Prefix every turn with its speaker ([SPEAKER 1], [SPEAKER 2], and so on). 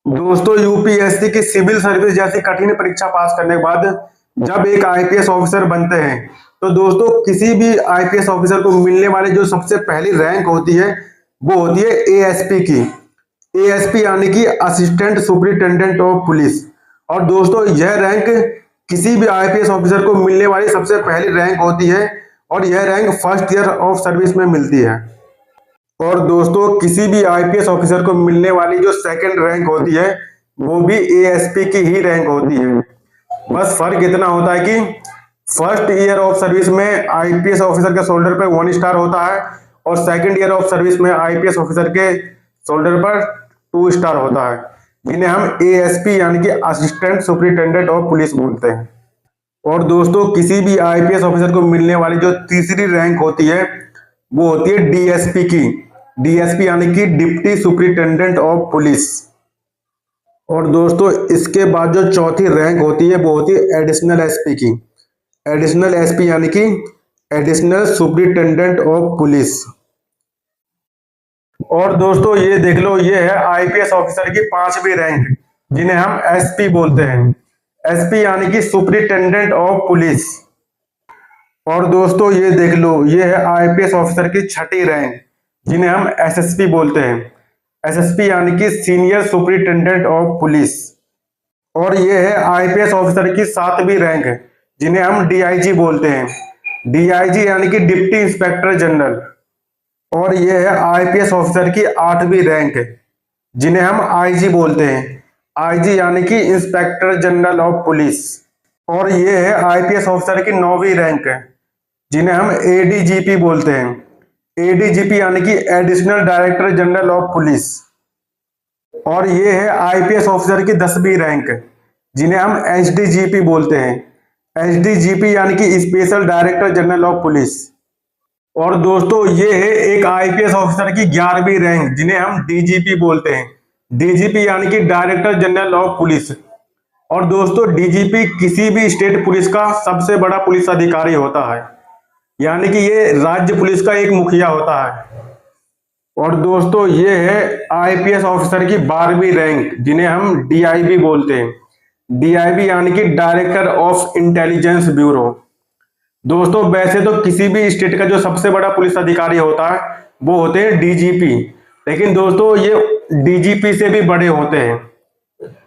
[SPEAKER 1] दोस्तों, यूपीएससी की civil service जैसी कठिन परीक्षा पास करने के बाद जब एक आईपीएस ऑफिसर बनते हैं तो दोस्तों किसी भी आईपीएस ऑफिसर को मिलने वाली जो सबसे पहली रैंक होती है वो होती है एएसपी की। एएसपी यानी कि असिस्टेंट सुपरिटेंडेंट ऑफ पुलिस। और दोस्तों यह रैंक किसी भी आईपीएस ऑफिसर को मिलने वाली सबसे पहली रैंक होती है और यह rank first year of service में मिलती है। और दोस्तों किसी भी आईपीएस ऑफिसर को मिलने वाली जो सेकंड रैंक होती है वो भी एएसपी की ही रैंक होती है। बस फर्क इतना होता है कि फर्स्ट ईयर ऑफ सर्विस में आईपीएस ऑफिसर के शोल्डर पे 1 स्टार होता है और सेकंड ईयर ऑफ सर्विस में आईपीएस ऑफिसर के शोल्डर पर 2 स्टार होता है, जिन्हें हम एएसपी यानी कि असिस्टेंट सुपरिटेंडेंट ऑफ पुलिस बोलते हैं। और दोस्तों किसी भी आईपीएस ऑफिसर को मिलने वाली जो तीसरी रैंक होती है वो होती है डीएसपी की। डीएसपी यानी कि डिप्टी सुपरिटेंडेंट ऑफ पुलिस। और दोस्तों इसके बाद जो चौथी रैंक होती है वो होती है एडिशनल एसपी की। एडिशनल एसपी यानी कि एडिशनल सुपरिटेंडेंट ऑफ पुलिस। और दोस्तों ये देख लो, ये है आईपीएस ऑफिसर की 5वीं रैंक, जिन्हें हम एसपी बोलते हैं। एसपी यानी कि सुपरिटेंडेंट ऑफ पुलिस। और दोस्तों ये देख लो, ये है आईपीएस ऑफिसर की 6ठी रैंक, जिन्हें हम एसएसपी बोलते हैं। एसएसपी यानी कि सीनियर सुपरिटेंडेंट ऑफ पुलिस। और ये है आईपीएस ऑफिसर की 7वीं रैंक, जिन्हें हम डीआईजी बोलते हैं। डीआईजी यानी कि डिप्टी इंस्पेक्टर जनरल। और ये है आईपीएस ऑफिसर की 8वीं रैंक, जिन्हें हम आईजी बोलते हैं। आईजी यानी कि इंस्पेक्टर जनरल ऑफ पुलिस। और ये है आईपीएस ऑफिसर की 9वीं रैंक, जिन्हें हम एडीजीपी बोलते हैं। एडीजीपी यानी कि additional director general of police. और ये है आईपीएस ऑफिसर की 10वीं रैंक, जिन्हें हम एसडीजीपी बोलते हैं। एसडीजीपी यानी कि special director general of police. और दोस्तों ये है एक आईपीएस ऑफिसर की 11वीं रैंक, जिन्हें हम डीजीपी बोलते हैं। डीजीपी यानी कि डायरेक्टर जनरल ऑफ पुलिस। और दोस्तों डीजीपी किसी भी स्टेट पुलिस का सबसे बड़ा पुलिस अधिकारी होता है, यानी कि ये राज्य पुलिस का एक मुखिया होता है। और दोस्तों ये है आईपीएस ऑफिसर की 12वीं रैंक, जिन्हें हम डीआईबी बोलते हैं। डीआईबी यानी कि डायरेक्टर ऑफ इंटेलिजेंस ब्यूरो। दोस्तों वैसे तो किसी भी स्टेट का जो सबसे बड़ा पुलिस अधिकारी होता है वो होते हैं डीजीपी, लेकिन दोस्तों ये डीजीपी से भी बड़े होते हैं।